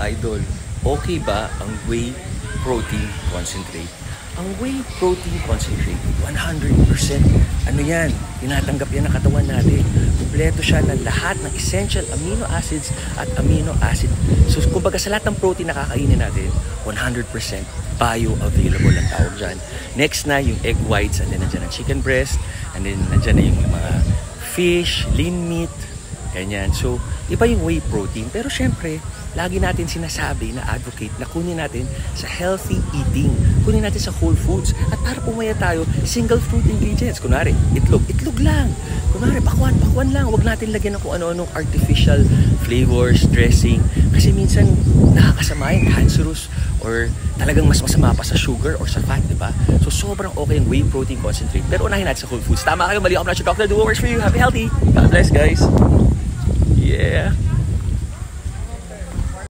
Idol, okay ba ang whey protein concentrate? Ang whey protein concentrate, 100%. Ano yan? Tinatanggap yan ng katawan natin. Kompleto siya ng lahat ng essential amino acids at amino acid. So, kumbaga sa lahat ng protein na kakainin natin, 100% bioavailable ang tawag dyan. Next na yung egg whites, and then nandiyan ang chicken breast, and then nandiyan na yung mga fish, lean meat, ganyan. So, iba yung whey protein. Pero syempre, lagi natin sinasabi na advocate na kunin natin sa healthy eating. Kunin natin sa whole foods. At para pumaya tayo, single fruit ingredients. Kunwari, itlog lang. Kunwari, pakwan lang. Huwag natin lagyan ng kung ano-anong artificial flavors, dressing. Kasi minsan, nakakasama yung cancerous or talagang mas masama pa sa sugar or sa fat, di ba? So, sobrang okay yung whey protein concentrate. Pero unahin natin sa whole foods. Tama kayo, mali ako na siya, doctor. Do what works for you. Happy, healthy. God bless, guys. Yeah.